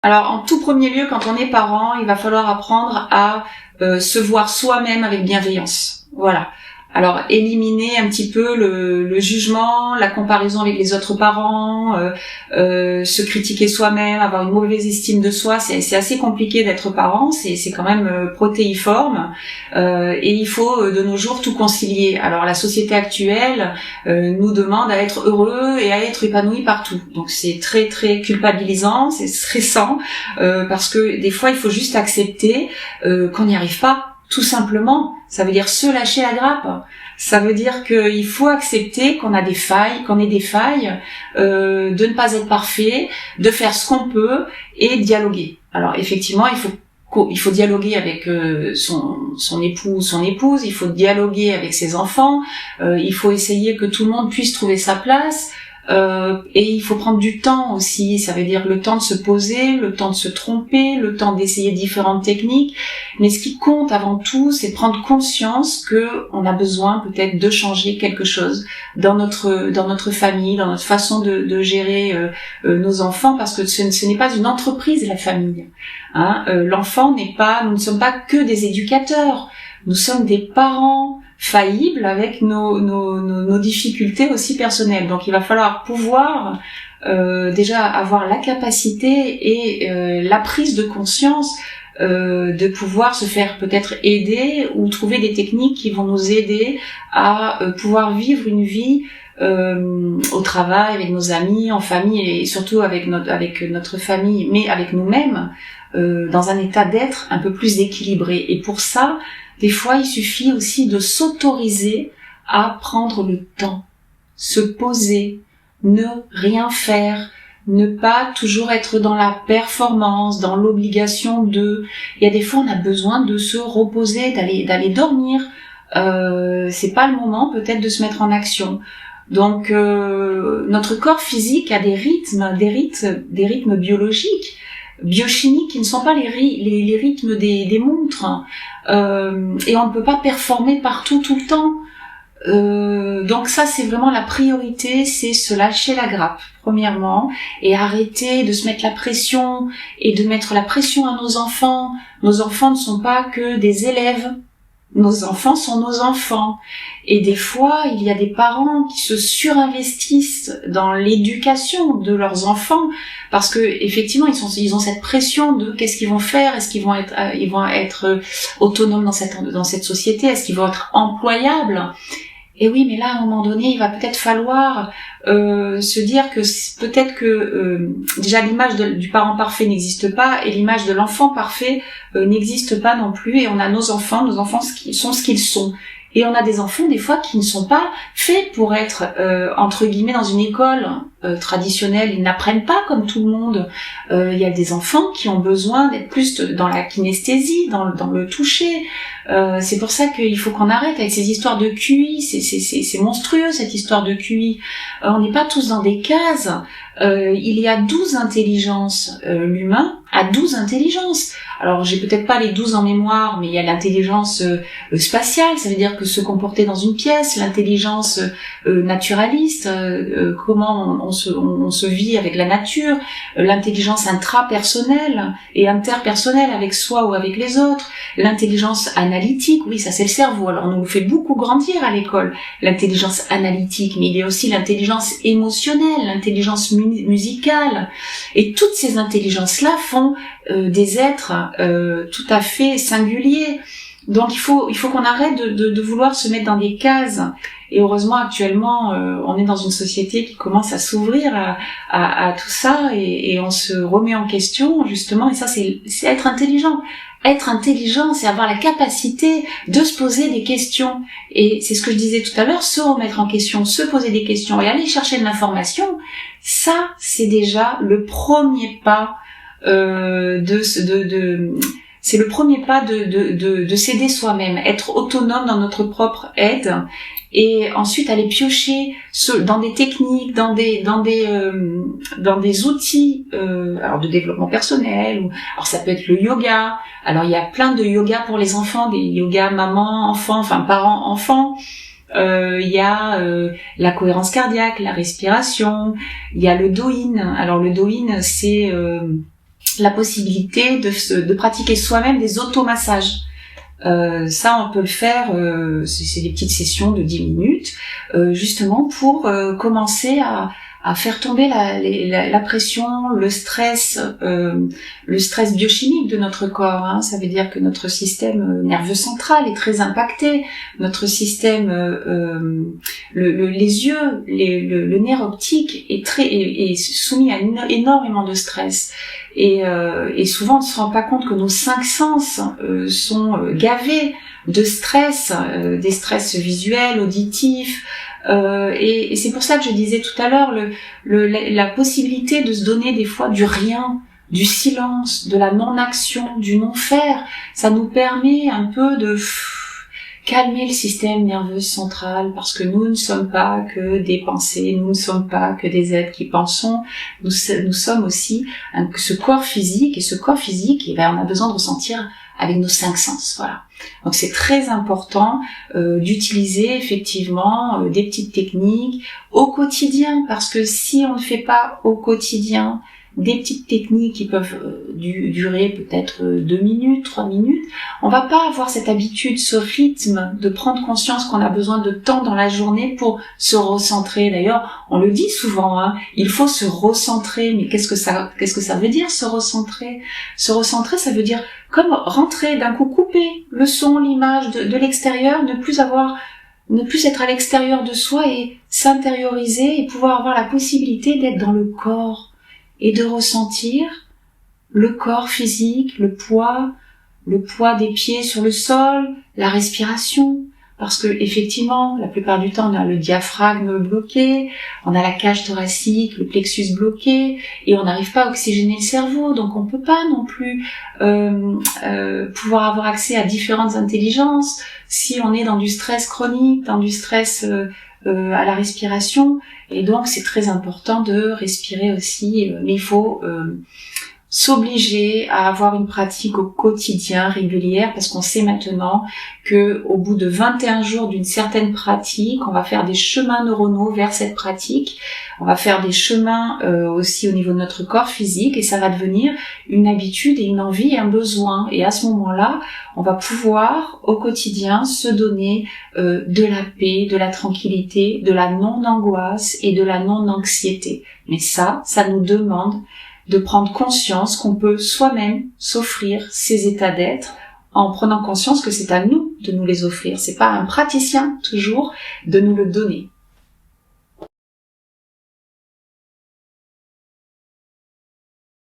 Alors, en tout premier lieu, quand on est parent, il va falloir apprendre à se voir soi-même avec bienveillance. Voilà. Alors, éliminer un petit peu le jugement, la comparaison avec les autres parents, se critiquer soi-même, avoir une mauvaise estime de soi. C'est assez compliqué d'être parent, c'est quand même protéiforme. Et il faut, de nos jours, tout concilier. Alors, la société actuelle nous demande à être heureux et à être épanoui partout. Donc, c'est très, très culpabilisant, c'est stressant, parce que des fois, il faut juste accepter qu'on n'y arrive pas. Tout simplement, ça veut dire se lâcher la grappe. Ça veut dire qu'il faut accepter qu'on a des failles, de ne pas être parfait, de faire ce qu'on peut et dialoguer. Alors effectivement, il faut dialoguer avec son époux ou son épouse, il faut dialoguer avec ses enfants, il faut essayer que tout le monde puisse trouver sa place. Et il faut prendre du temps aussi, ça veut dire le temps de se poser, le temps de se tromper, le temps d'essayer différentes techniques. Mais ce qui compte avant tout, c'est prendre conscience que on a besoin peut-être de changer quelque chose dans notre famille, dans notre façon de gérer nos enfants, parce que ce n'est pas une entreprise, la famille. L'enfant nous ne sommes pas que des éducateurs, nous sommes des parents faillibles avec nos difficultés aussi personnelles. Donc il va falloir pouvoir déjà avoir la capacité et la prise de conscience de pouvoir se faire peut-être aider ou trouver des techniques qui vont nous aider à pouvoir vivre une vie au travail, avec nos amis, en famille et surtout avec notre famille, mais avec nous-mêmes, dans un état d'être un peu plus équilibré. Et pour ça, des fois, il suffit aussi de s'autoriser à prendre le temps, se poser, ne rien faire, ne pas toujours être dans la performance, dans l'obligation de. Il y a des fois, on a besoin de se reposer, d'aller dormir. C'est pas le moment peut-être de se mettre en action. Donc, notre corps physique a des rythmes biologiques, biochimiques qui ne sont pas les rythmes des montres. Et on ne peut pas performer partout tout le temps. Donc ça, c'est vraiment la priorité, c'est se lâcher la grappe, premièrement, et arrêter de se mettre la pression et de mettre la pression à nos enfants. Nos enfants ne sont pas que des élèves. Nos enfants sont nos enfants. Et des fois, il y a des parents qui se surinvestissent dans l'éducation de leurs enfants parce que effectivement, ils ont cette pression de qu'est-ce qu'ils vont faire, est-ce qu'ils vont être autonomes dans cette société, est-ce qu'ils vont être employables? Et oui, mais là, à un moment donné, il va peut-être falloir se dire que peut-être que déjà l'image du parent parfait n'existe pas et l'image de l'enfant parfait n'existe pas non plus. Et on a nos enfants sont ce qu'ils sont. Et on a des enfants, des fois, qui ne sont pas faits pour être, entre guillemets, dans une école traditionnelle. Ils n'apprennent pas comme tout le monde. Il y a des enfants qui ont besoin d'être plus dans la kinesthésie, dans le toucher. C'est pour ça qu'il faut qu'on arrête avec ces histoires de QI. C'est monstrueux, cette histoire de QI. On n'est pas tous dans des cases. Il y a 12 intelligences. L'humain a 12 intelligences. Alors, j'ai peut-être pas les 12 en mémoire, mais il y a l'intelligence spatiale, ça veut dire que se comporter dans une pièce, l'intelligence naturaliste, comment on se vit avec la nature, l'intelligence intrapersonnelle et interpersonnelle avec soi ou avec les autres, l'intelligence analytique, oui, ça c'est le cerveau. Alors, on nous fait beaucoup grandir à l'école, l'intelligence analytique, mais il y a aussi l'intelligence émotionnelle, l'intelligence musicale, et toutes ces intelligences-là font des êtres tout à fait singuliers. Donc il faut qu'on arrête de vouloir se mettre dans des cases. Et heureusement actuellement on est dans une société qui commence à s'ouvrir à tout ça et on se remet en question justement. Et ça c'est être intelligent. Être intelligent, c'est avoir la capacité de se poser des questions. Et c'est ce que je disais tout à l'heure, se remettre en question, se poser des questions et aller chercher de l'information. Ça c'est déjà le premier pas. C'est le premier pas de s'aider soi-même, être autonome dans notre propre aide et ensuite aller piocher dans des techniques, dans des outils alors de développement personnel alors ça peut être le yoga. Alors il y a plein de yoga pour les enfants, des yoga maman enfant, enfin parents enfants. Il y a la cohérence cardiaque, la respiration, il y a le Do-in. Alors le Do-in la possibilité de pratiquer soi-même des automassages. Ça, on peut le faire, c'est des petites sessions de 10 minutes, justement pour commencer à faire tomber la pression, le stress biochimique de notre corps. Hein. Ça veut dire que notre système nerveux central est très impacté, notre système, les yeux, le nerf optique est soumis à énormément de stress. Et souvent, on ne se rend pas compte que nos 5 sens sont gavés de stress, des stress visuels, auditifs. Et c'est pour ça que je disais tout à l'heure la possibilité de se donner des fois du rien, du silence, de la non-action, du non-faire. Ça nous permet un peu de calmer le système nerveux central, parce que nous ne sommes pas que des pensées, nous ne sommes pas que des êtres qui pensons, nous sommes aussi ce corps physique, et ce corps physique, on a besoin de ressentir avec nos 5 sens, voilà. Donc c'est très important d'utiliser effectivement des petites techniques au quotidien, parce que si on ne fait pas au quotidien des petites techniques qui peuvent durer peut-être 2 minutes, 3 minutes, on va pas avoir cette habitude, ce rythme de prendre conscience qu'on a besoin de temps dans la journée pour se recentrer. D'ailleurs, on le dit souvent, hein, il faut se recentrer. Mais qu'est-ce que ça veut dire, se recentrer? Se recentrer, ça veut dire comme rentrer d'un coup, couper le son, l'image de l'extérieur, ne plus être à l'extérieur de soi et s'intérioriser et pouvoir avoir la possibilité d'être dans le corps et de ressentir le corps physique, le poids des pieds sur le sol, la respiration. Parce que effectivement, la plupart du temps, on a le diaphragme bloqué, on a la cage thoracique, le plexus bloqué, et on n'arrive pas à oxygéner le cerveau. Donc on peut pas non plus pouvoir avoir accès à différentes intelligences si on est dans du stress chronique, dans du stress à la respiration. Et donc c'est très important de respirer aussi, mais il faut s'obliger à avoir une pratique au quotidien régulière, parce qu'on sait maintenant que au bout de 21 jours d'une certaine pratique, on va faire des chemins neuronaux vers cette pratique, on va faire des chemins aussi au niveau de notre corps physique, et ça va devenir une habitude et une envie et un besoin. Et à ce moment-là, on va pouvoir au quotidien se donner de la paix, de la tranquillité, de la non-angoisse et de la non-anxiété. Mais ça nous demande de prendre conscience qu'on peut soi-même s'offrir ces états d'être, en prenant conscience que c'est à nous de nous les offrir. C'est pas à un praticien toujours de nous le donner.